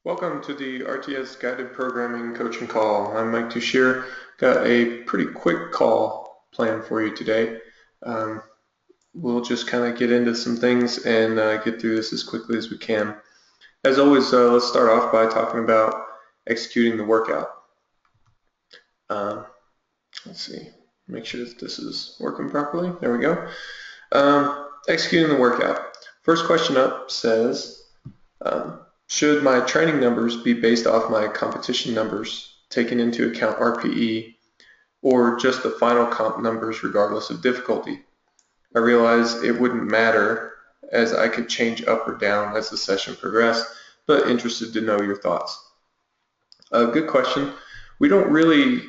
Welcome to the RTS Guided Programming Coaching Call. I'm Mike Tushir. Got a pretty quick call planned for you today. We'll just kind of get into some things and get through this as quickly as we can. As always, let's start off by talking about executing the workout. Let's see, make sure that this is working properly. There we go. Executing the workout. First question up says, should my training numbers be based off my competition numbers, taking into account RPE, or just the final comp numbers regardless of difficulty? I realize it wouldn't matter as I could change up or down as the session progressed, but interested to know your thoughts. Good question. We don't really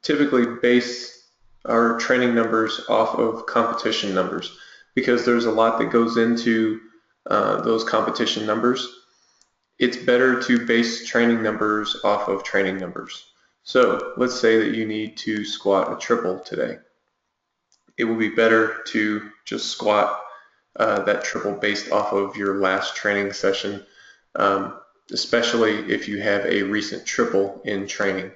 typically base our training numbers off of competition numbers because there's a lot that goes into those competition numbers. It's better to base training numbers off of training numbers. So let's say that you need to squat a triple today. It will be better to just squat that triple based off of your last training session, especially if you have a recent triple in training.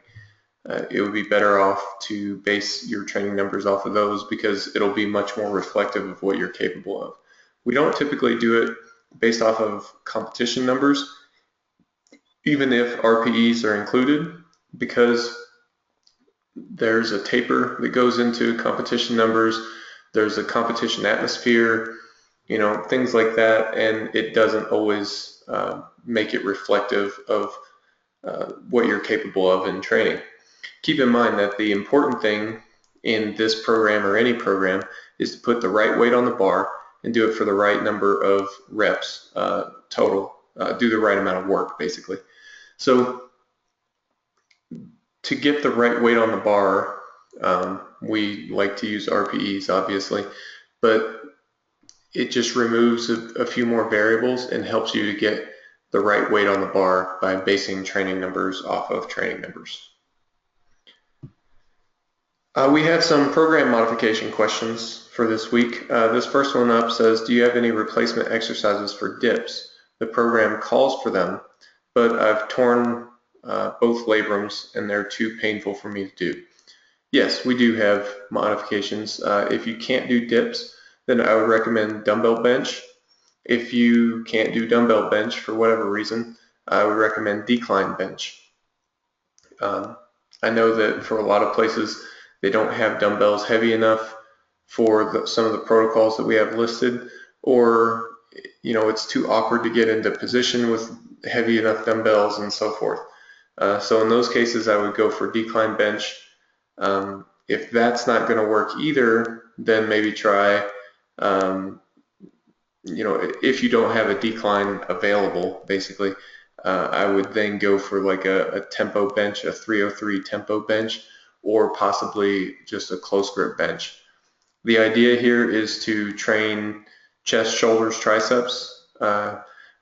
It would be better off to base your training numbers off of those because it'll be much more reflective of what you're capable of. We don't typically do it based off of competition numbers, even if RPEs are included, because there's a taper that goes into competition numbers, there's a competition atmosphere, things like that, and it doesn't always make it reflective of what you're capable of in training. Keep in mind that the important thing in this program or any program is to put the right weight on the bar and do it for the right number of reps total, do the right amount of work basically. So to get the right weight on the bar, we like to use RPEs obviously, but it just removes a few more variables and helps you to get the right weight on the bar by basing training numbers off of training numbers. We have some program modification questions for this week. This first one up says, do you have any replacement exercises for dips? The program calls for them, but I've torn both labrums and they're too painful for me to do. Yes, we do have modifications. If you can't do dips, then I would recommend dumbbell bench. If you can't do dumbbell bench for whatever reason, I would recommend decline bench. I know that for a lot of places, they don't have dumbbells heavy enough for some of the protocols that we have listed, or it's too awkward to get into position with heavy enough dumbbells and so forth. So in those cases, I would go for decline bench. If that's not going to work either, then maybe try, if you don't have a decline available, basically, I would then go for like a tempo bench, a 303 tempo bench, or possibly just a close grip bench. The idea here is to train chest, shoulders, triceps.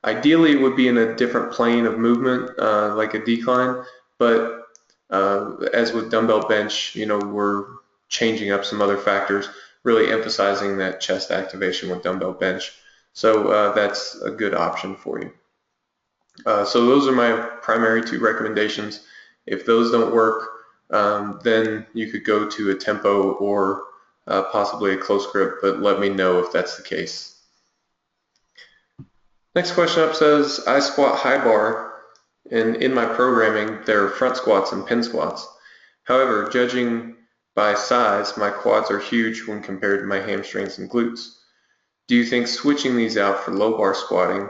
Ideally, it would be in a different plane of movement, like a decline, but as with dumbbell bench, we're changing up some other factors, really emphasizing that chest activation with dumbbell bench. So that's a good option for you. So those are my primary two recommendations. If those don't work, then you could go to a tempo or possibly a close grip, but let me know if that's the case. Next question up says, I squat high bar, and in my programming there are front squats and pin squats. However, judging by size, my quads are huge when compared to my hamstrings and glutes. Do you think switching these out for low bar squatting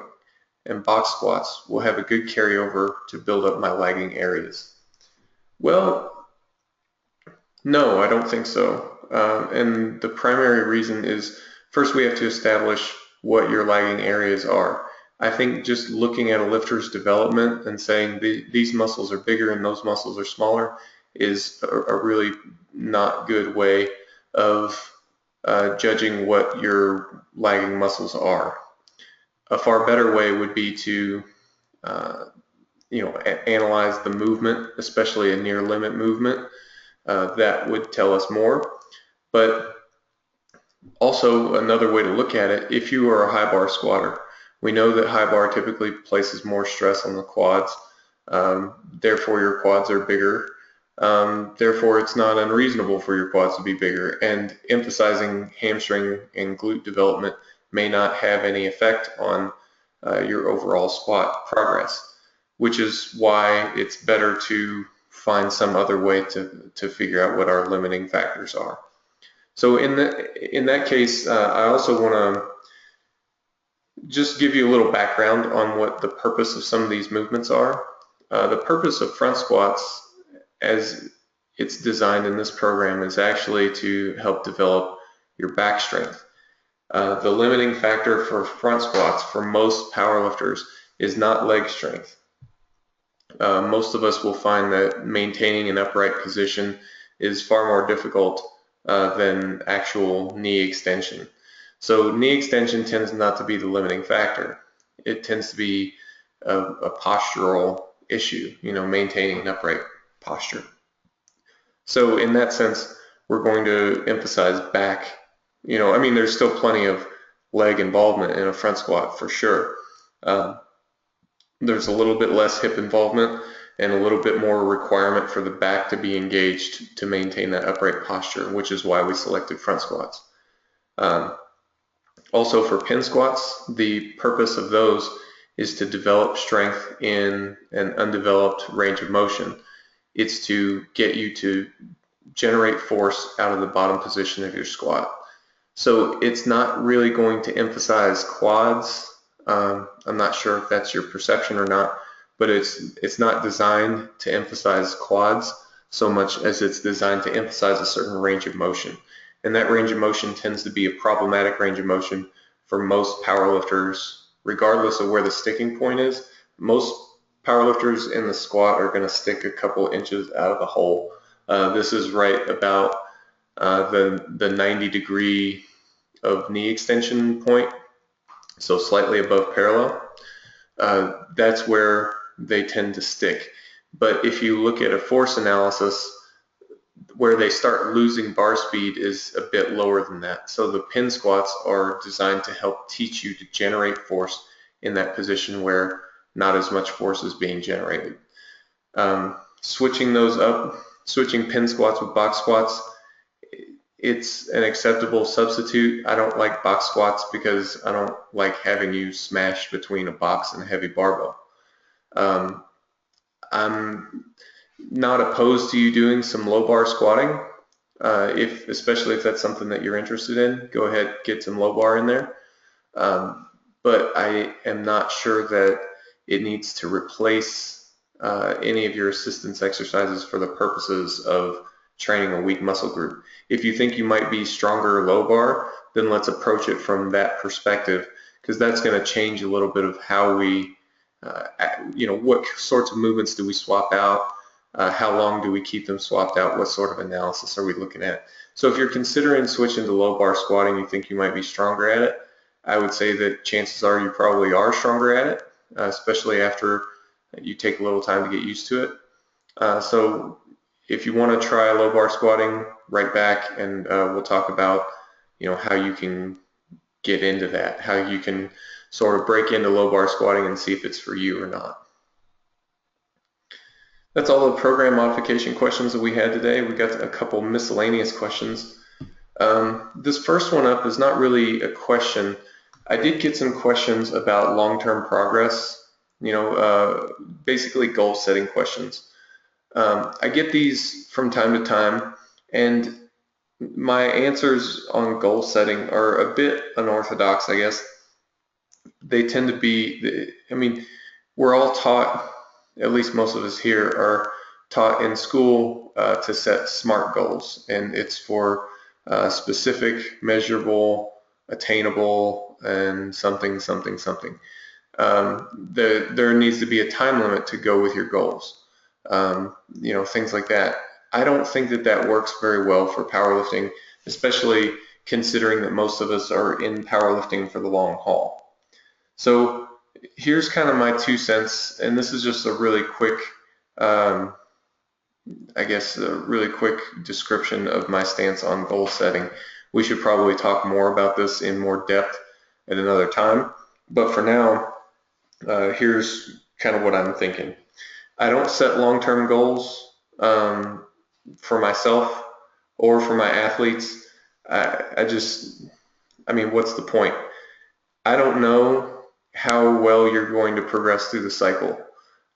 and box squats will have a good carryover to build up my lagging areas? Well, no, I don't think so. And the primary reason is, first we have to establish what your lagging areas are. I think just looking at a lifter's development and saying these muscles are bigger and those muscles are smaller is a really not good way of judging what your lagging muscles are. A far better way would be to analyze the movement, especially a near limit movement. That would tell us more. But also another way to look at it, if you are a high bar squatter, we know that high bar typically places more stress on the quads therefore your quads are bigger. Therefore, it's not unreasonable for your quads to be bigger, and emphasizing hamstring and glute development may not have any effect on your overall squat progress, which is why it's better to find some other way to figure out what our limiting factors are. So in that case, I also want to just give you a little background on what the purpose of some of these movements are. The purpose of front squats, as it's designed in this program, is actually to help develop your back strength. The limiting factor for front squats for most powerlifters is not leg strength. Most of us will find that maintaining an upright position is far more difficult than actual knee extension. So knee extension tends not to be the limiting factor. It tends to be a postural issue, maintaining an upright posture. So in that sense, we're going to emphasize back. There's still plenty of leg involvement in a front squat for sure. There's a little bit less hip involvement and a little bit more requirement for the back to be engaged to maintain that upright posture, which is why we selected front squats. Also for pin squats, the purpose of those is to develop strength in an undeveloped range of motion. It's to get you to generate force out of the bottom position of your squat. So it's not really going to emphasize quads. I'm not sure if that's your perception or not, but it's not designed to emphasize quads so much as it's designed to emphasize a certain range of motion. And that range of motion tends to be a problematic range of motion for most powerlifters, regardless of where the sticking point is. Most powerlifters in the squat are going to stick a couple inches out of the hole. This is right about the 90 degree of knee extension point, so slightly above parallel. That's where they tend to stick. But if you look at a force analysis, where they start losing bar speed is a bit lower than that. So the pin squats are designed to help teach you to generate force in that position where not as much force is being generated. Switching those up, switching pin squats with box squats, it's an acceptable substitute. I don't like box squats because I don't like having you smashed between a box and a heavy barbell. I'm not opposed to you doing some low bar squatting. Especially if that's something that you're interested in, go ahead, get some low bar in there. But I am not sure that it needs to replace any of your assistance exercises for the purposes of training a weak muscle group. If you think you might be stronger low bar, then let's approach it from that perspective, because that's going to change a little bit of how we, what sorts of movements do we swap out, how long do we keep them swapped out, what sort of analysis are we looking at. So if you're considering switching to low bar squatting, you think you might be stronger at it, I would say that chances are you probably are stronger at it, especially after you take a little time to get used to it. So if you want to try low bar squatting, right back, and we'll talk about how you can get into that, how you can sort of break into low bar squatting and see if it's for you or not. That's all the program modification questions that we had today. We got a couple miscellaneous questions. This first one up is not really a question. I did get some questions about long-term progress, basically goal setting questions. I get these from time to time, and my answers on goal setting are a bit unorthodox, I guess. They tend to be, we're all taught, at least most of us here are taught in school to set SMART goals, and it's for specific, measurable, attainable, and something. There needs to be a time limit to go with your goals. Things like that. I don't think that works very well for powerlifting, especially considering that most of us are in powerlifting for the long haul. So here's kind of my 2 cents, and this is just a really quick, a really quick description of my stance on goal setting. We should probably talk more about this in more depth at another time, but for now, here's kind of what I'm thinking. I don't set long-term goals for myself or for my athletes. I mean, what's the point? I don't know how well you're going to progress through the cycle.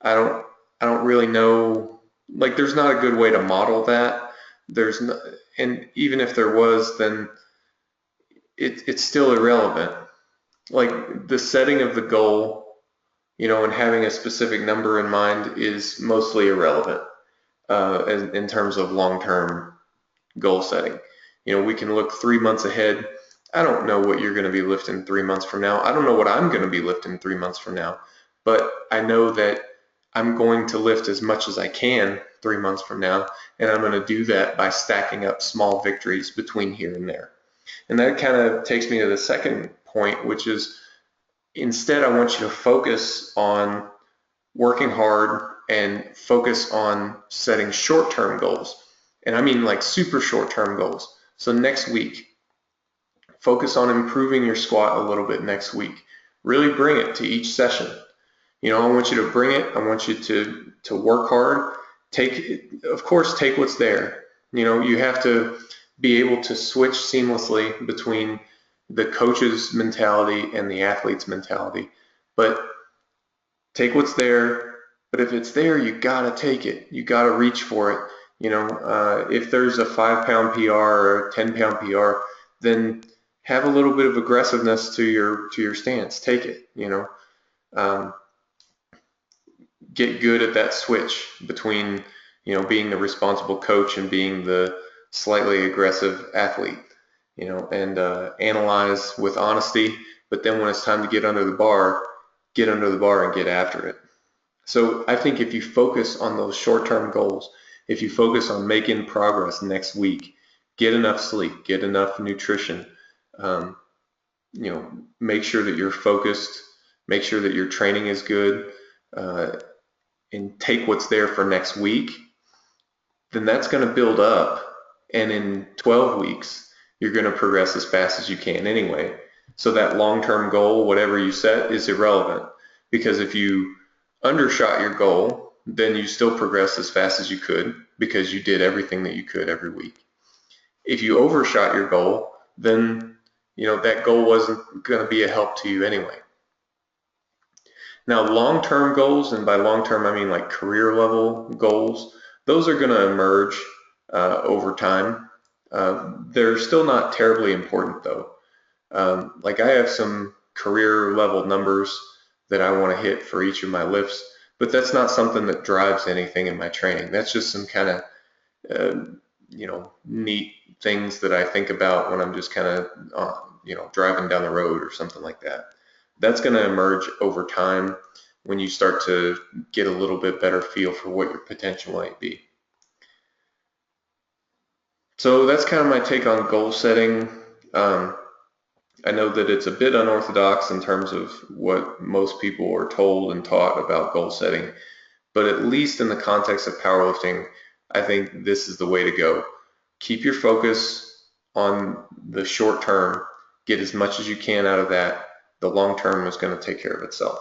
I don't I don't really know, like there's not a good way to model that. There's no, and even if there was, then it's still irrelevant. Like the setting of the goal, and having a specific number in mind is mostly irrelevant in terms of long-term goal setting. We can look 3 months ahead. I don't know what you're going to be lifting 3 months from now. I don't know what I'm going to be lifting 3 months from now, but I know that I'm going to lift as much as I can 3 months from now, and I'm going to do that by stacking up small victories between here and there. And that kind of takes me to the second point, which is instead I want you to focus on working hard and focus on setting short-term goals. And I mean like super short-term goals. So next week, focus on improving your squat a little bit next week. Really bring it to each session. I want you to bring it. I want you to work hard. Of course, take what's there. You have to be able to switch seamlessly between the coach's mentality and the athlete's mentality. But take what's there. But if it's there, you gotta take it. You gotta reach for it. If there's a 5-pound PR or a 10-pound PR, then have a little bit of aggressiveness to your stance. Take it. Get good at that switch between being the responsible coach and being the slightly aggressive athlete. And analyze with honesty. But then when it's time to get under the bar and get after it. So I think if you focus on those short-term goals, if you focus on making progress next week, get enough sleep, get enough nutrition, make sure that you're focused, make sure that your training is good, and take what's there for next week, then that's going to build up. And in 12 weeks, you're going to progress as fast as you can anyway. So that long-term goal, whatever you set, is irrelevant. Because if you undershot your goal, then you still progress as fast as you could because you did everything that you could every week. If you overshot your goal, then that goal wasn't going to be a help to you anyway. Now, long-term goals, and by long-term I mean like career level goals, those are going to emerge over time. They're still not terribly important though. Like I have some career level numbers that I want to hit for each of my lifts, but that's not something that drives anything in my training. That's just some kind of neat things that I think about when I'm just kind of driving down the road or something like that. That's going to emerge over time when you start to get a little bit better feel for what your potential might be. So that's kind of my take on goal setting. I know that it's a bit unorthodox in terms of what most people are told and taught about goal setting, but at least in the context of powerlifting, I think this is the way to go. Keep your focus on the short term, get as much as you can out of that. The long term is going to take care of itself.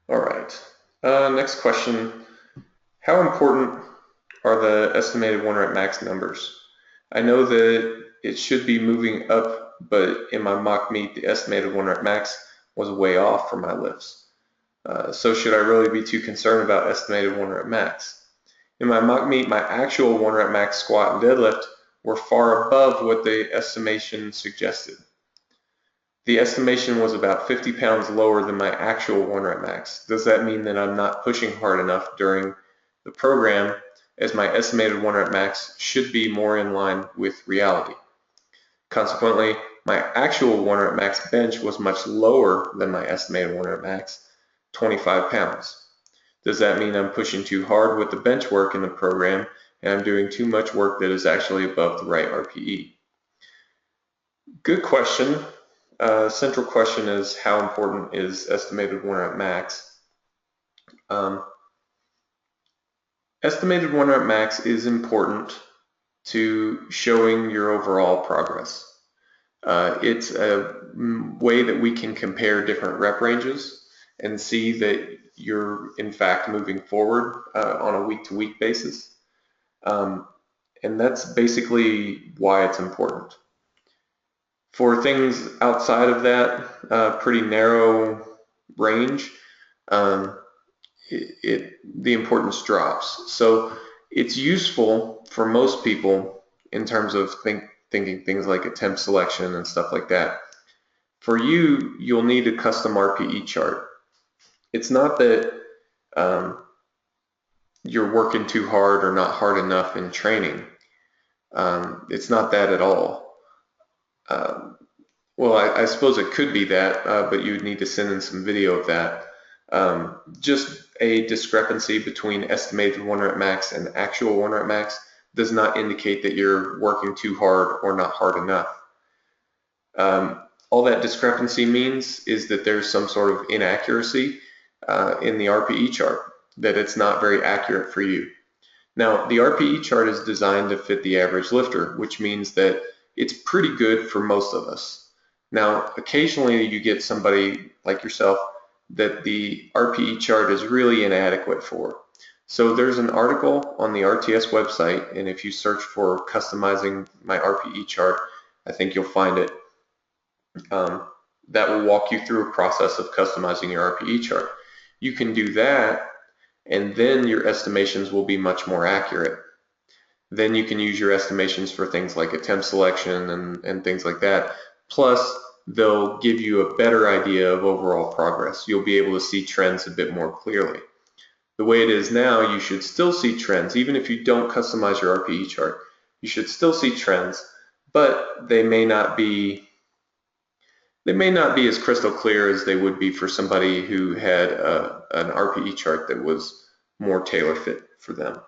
All right, next question. How important are the estimated 1 rep max numbers? I know that it should be moving up, but in my mock meet, the estimated 1 rep max was way off for my lifts. So should I really be too concerned about estimated 1 rep max? In my mock meet, my actual 1 rep max squat and deadlift were far above what the estimation suggested. The estimation was about 50 pounds lower than my actual 1 rep max. Does that mean that I'm not pushing hard enough during the program, as my estimated 1 rep max should be more in line with reality? Consequently, my actual 1 rep max bench was much lower than my estimated 1 rep max, 25 pounds. Does that mean I'm pushing too hard with the bench work in the program and I'm doing too much work that is actually above the right RPE? Good question. Central question is, how important is estimated 1 rep max? Estimated 1 rep max is important to showing your overall progress. It's a way that we can compare different rep ranges and see that you're in fact moving forward on a week-to-week basis. And that's basically why it's important. For things outside of that pretty narrow range, the importance drops. So it's useful for most people in terms of thinking things like attempt selection and stuff like that. For you, you'll need a custom RPE chart. It's not that you're working too hard or not hard enough in training. It's not that at all. Well, I suppose it could be that, but you would need to send in some video of that. Just a discrepancy between estimated 1 rep max and actual 1 rep max does not indicate that you're working too hard or not hard enough. All that discrepancy means is that there's some sort of inaccuracy in the RPE chart, that it's not very accurate for you. Now, the RPE chart is designed to fit the average lifter, which means that it's pretty good for most of us. Now, occasionally you get somebody like yourself that the RPE chart is really inadequate for. So there's an article on the RTS website, and if you search for customizing my RPE chart, I think you'll find it. That will walk you through a process of customizing your RPE chart. You can do that, and then your estimations will be much more accurate. Then you can use your estimations for things like attempt selection and things like that. Plus, they'll give you a better idea of overall progress. You'll be able to see trends a bit more clearly. The way it is now, you should still see trends. Even if you don't customize your RPE chart, you should still see trends, but they may not be as crystal clear as they would be for somebody who had an RPE chart that was more tailor fit for them.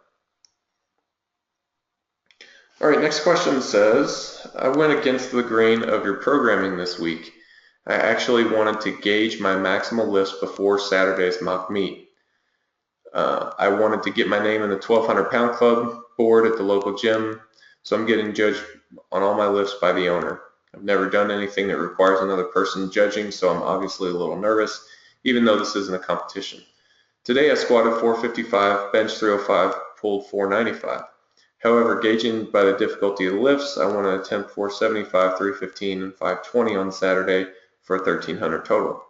All right, next question says, I went against the grain of your programming this week. I actually wanted to gauge my maximal lifts before Saturday's mock meet. I wanted to get my name in the 1,200 pound club board at the local gym, so I'm getting judged on all my lifts by the owner. I've never done anything that requires another person judging, so I'm obviously a little nervous, even though this isn't a competition. Today I squatted 455, benched 305, pulled 495. However, gauging by the difficulty of the lifts, I want to attempt 475, 315, and 520 on Saturday for a 1,300 total.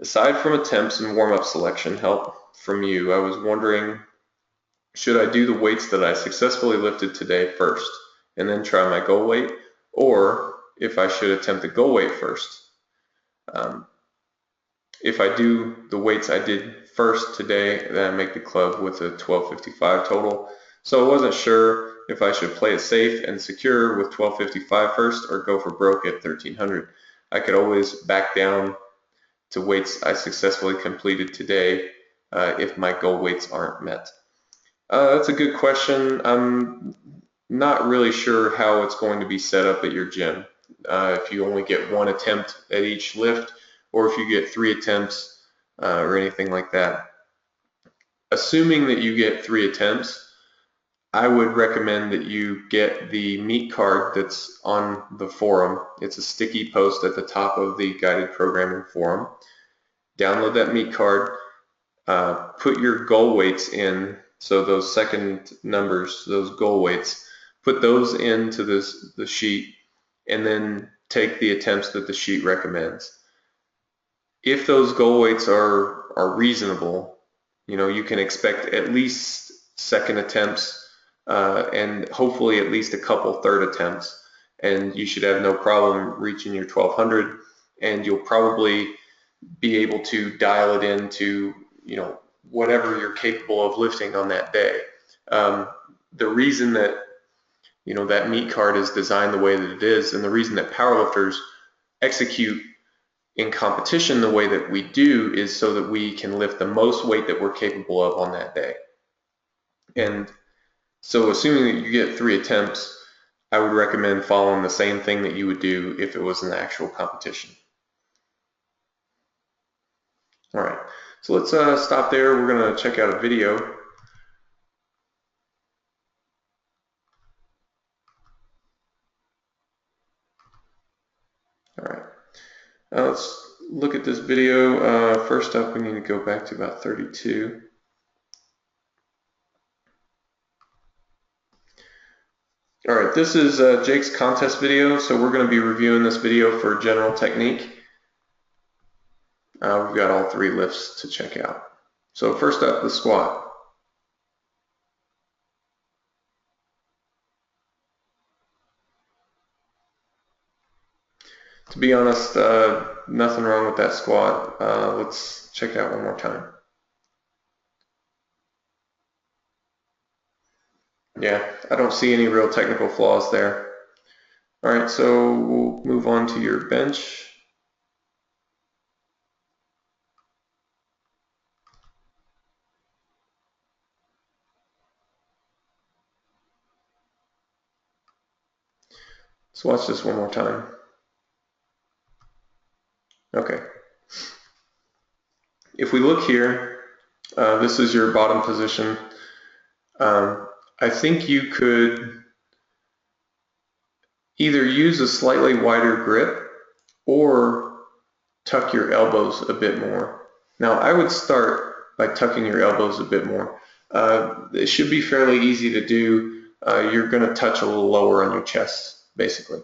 Aside from attempts and warm-up selection help from you, I was wondering, should I do the weights that I successfully lifted today first and then try my goal weight, or if I should attempt the goal weight first? If I do the weights I did first today, then I make the club with a 1,255 total. So I wasn't sure if I should play it safe and secure with 1,255 first or go for broke at 1,300. I could always back down to weights I successfully completed today if my goal weights aren't met. That's a good question. I'm not really sure how it's going to be set up at your gym. If you only get one attempt at each lift, or if you get 3 attempts or anything like that. Assuming that you get 3 attempts, I would recommend that you get the meet card that's on the forum. It's a sticky post at the top of the guided programming forum. Download that meet card, put your goal weights in, so those second numbers, those goal weights, put those into the sheet, and then take the attempts that the sheet recommends. If those goal weights are reasonable, you can expect at least second attempts and hopefully at least a couple third attempts, and you should have no problem reaching your 1,200, and you'll probably be able to dial it into whatever you're capable of lifting on that day. The reason that that meet card is designed the way that it is, and the reason that powerlifters execute in competition the way that we do, is so that we can lift the most weight that we're capable of on that day. And so assuming that you get 3 attempts, I would recommend following the same thing that you would do if it was an actual competition. All right, so let's stop there. We're going to check out a video. Let's look at this video. First up, we need to go back to about 32. Alright, this is Jake's contest video, so we're going to be reviewing this video for general technique. We've got all 3 lifts to check out. So first up, the squat. To be honest, nothing wrong with that squat. Let's check it out one more time. Yeah, I don't see any real technical flaws there. Alright, so we'll move on to your bench. Let's watch this one more time. Okay. If we look here, this is your bottom position. I think you could either use a slightly wider grip or tuck your elbows a bit more. Now, I would start by tucking your elbows a bit more. It should be fairly easy to do. You're going to touch a little lower on your chest, basically.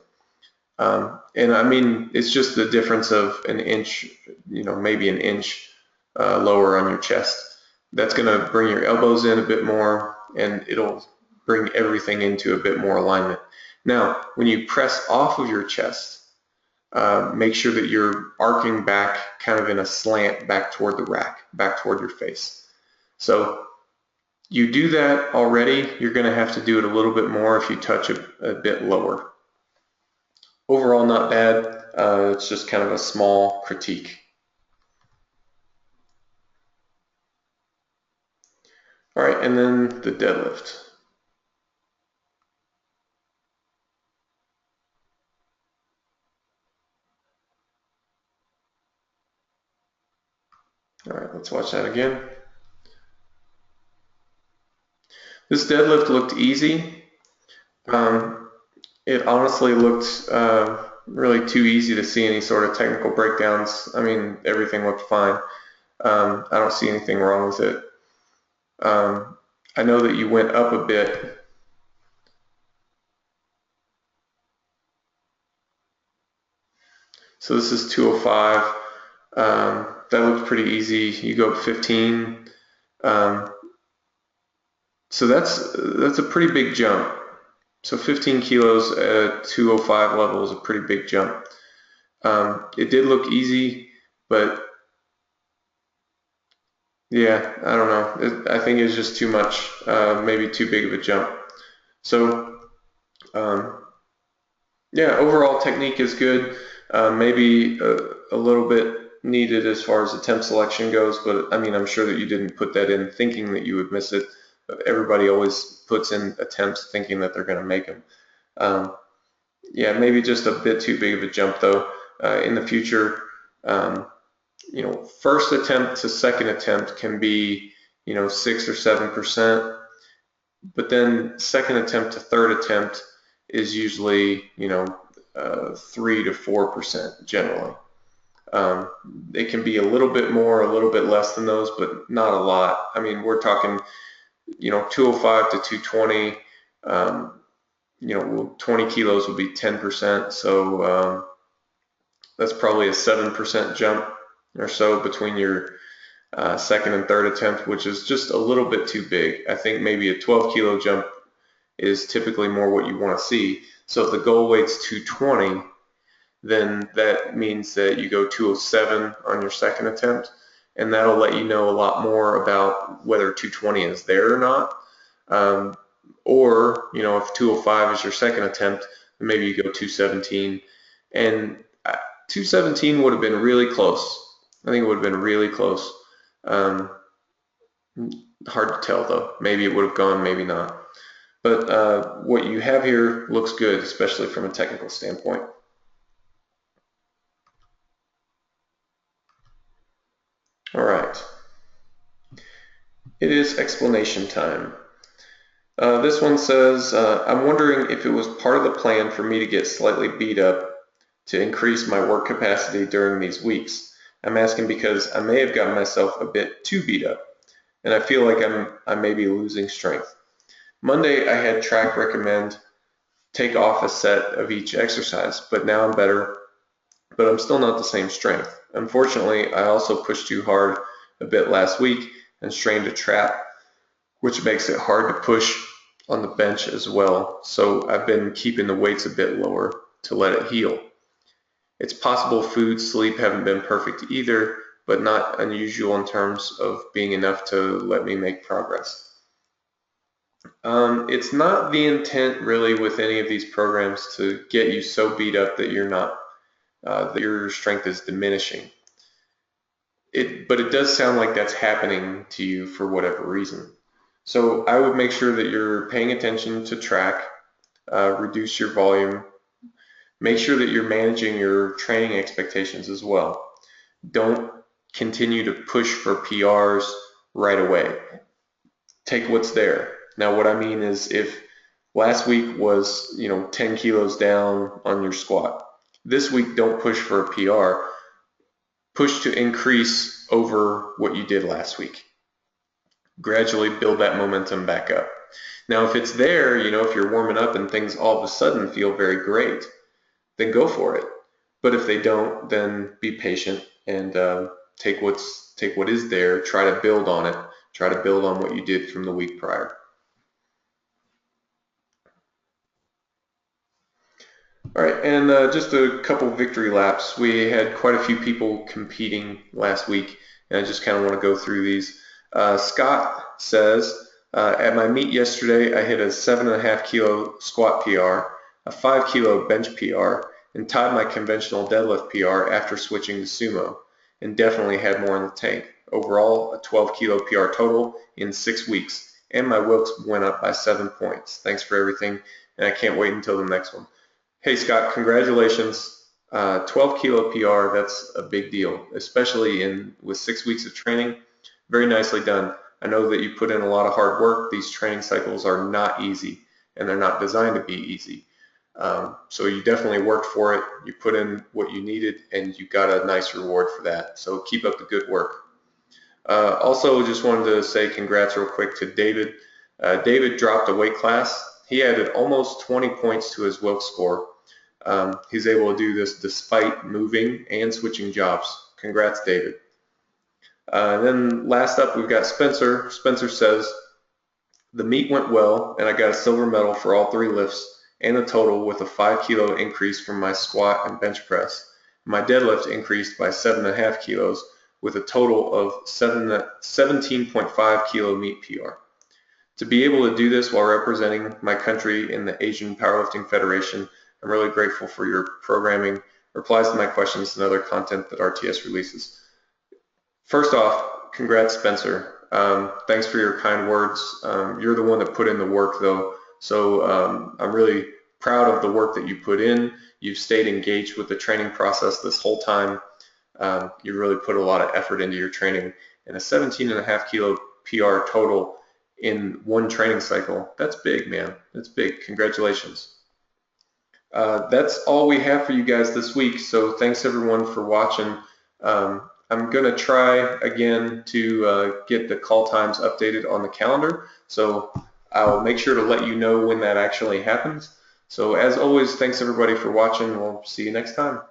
And I mean, it's just the difference of an inch, maybe an inch lower on your chest. That's going to bring your elbows in a bit more, and it'll bring everything into a bit more alignment. Now, when you press off of your chest, make sure that you're arcing back kind of in a slant back toward the rack, back toward your face. So you do that already, you're going to have to do it a little bit more if you touch a bit lower. Overall, not bad. It's just kind of a small critique. All right, and then the deadlift. All right, let's watch that again. This deadlift looked easy. It honestly looked really too easy to see any sort of technical breakdowns. I mean, everything looked fine. I don't see anything wrong with it. I know that you went up a bit. So this is 205. That looks pretty easy. You go up 15. So that's a pretty big jump. So 15 kilos at 205 level is a pretty big jump. It did look easy, but yeah, I don't know. I think it's just too much, maybe too big of a jump. So yeah, overall technique is good. Maybe a little bit needed as far as attempt selection goes, but I mean, I'm sure that you didn't put that in thinking that you would miss it. Everybody always puts in attempts thinking that they're going to make them. Yeah, maybe just a bit too big of a jump though. In the future, first attempt to second attempt can be 6 or 7%, but then second attempt to third attempt is usually 3 to 4% generally. It can be a little bit more, a little bit less than those, but not a lot. I mean, we're talking 205 to 220. 20 kilos would be 10%, so that's probably a 7% jump or so between your second and third attempt, which is just a little bit too big. I think maybe a 12 kilo jump is typically more what you want to see. So if the goal weight's 220, then that means that you go 207 on your second attempt, and that'll let you know a lot more about whether 220 is there or not. Or if 205 is your second attempt, then maybe you go 217, and 217 would have been really close. I think it would have been really close. Hard to tell though. Maybe it would have gone, maybe not. But what you have here looks good, especially from a technical standpoint. All right. It is explanation time. This one says, I'm wondering if it was part of the plan for me to get slightly beat up to increase my work capacity during these weeks? I'm asking because I may have gotten myself a bit too beat up, and I feel like I may be losing strength. Monday, I had track recommend take off a set of each exercise, but now I'm better, but I'm still not the same strength. Unfortunately, I also pushed too hard a bit last week and strained a trap, which makes it hard to push on the bench as well. So I've been keeping the weights a bit lower to let it heal. It's possible food, sleep haven't been perfect either, but not unusual in terms of being enough to let me make progress. It's not the intent really with any of these programs to get you so beat up that you're not, that your strength is diminishing. But it does sound like that's happening to you for whatever reason. So I would make sure that you're paying attention to track, reduce your volume, make sure that you're managing your training expectations as well. Don't continue to push for PRs right away. Take what's there. Now what I mean is if last week was 10 kilos down on your squat, this week don't push for a PR. Push to increase over what you did last week. Gradually build that momentum back up. Now if it's there, if you're warming up and things all of a sudden feel very great, then go for it. But if they don't, then be patient and take what is there, try to build on it, try to build on what you did from the week prior. All right, and just a couple victory laps. We had quite a few people competing last week, and I just kind of want to go through these. Scott says, at my meet yesterday, I hit a 7.5 kilo squat PR, a 5 kilo bench PR, and tied my conventional deadlift PR after switching to sumo, and definitely had more in the tank. Overall, a 12 kilo PR total in 6 weeks, and my Wilks went up by 7 points. Thanks for everything, and I can't wait until the next one. Hey Scott, congratulations. 12 kilo PR, that's a big deal, especially with 6 weeks of training. Very nicely done. I know that you put in a lot of hard work. These training cycles are not easy, and they're not designed to be easy. So you definitely worked for it. You put in what you needed, and you got a nice reward for that. So keep up the good work. Also, just wanted to say congrats real quick to David. David dropped a weight class. He added almost 20 points to his Wilks score. He's able to do this despite moving and switching jobs. Congrats, David. Then last up, we've got Spencer. Spencer says, the meet went well, and I got a silver medal for all 3 lifts and a total with a 5 kilo increase from my squat and bench press. My deadlift increased by 7.5 kilos with a total of 17.5 kilo meet PR. To be able to do this while representing my country in the Asian Powerlifting Federation, I'm really grateful for your programming, replies to my questions, and other content that RTS releases. First off, congrats, Spencer. Thanks for your kind words. You're the one that put in the work, though, so I'm really proud of the work that you put in. You've stayed engaged with the training process this whole time. You really put a lot of effort into your training, and a 17.5 kilo PR total in one training cycle, that's big, man. That's big. Congratulations. That's all we have for you guys this week, so thanks everyone for watching. I'm going to try again to get the call times updated on the calendar, so I'll make sure to let you know when that actually happens. So as always, thanks everybody for watching. We'll see you next time.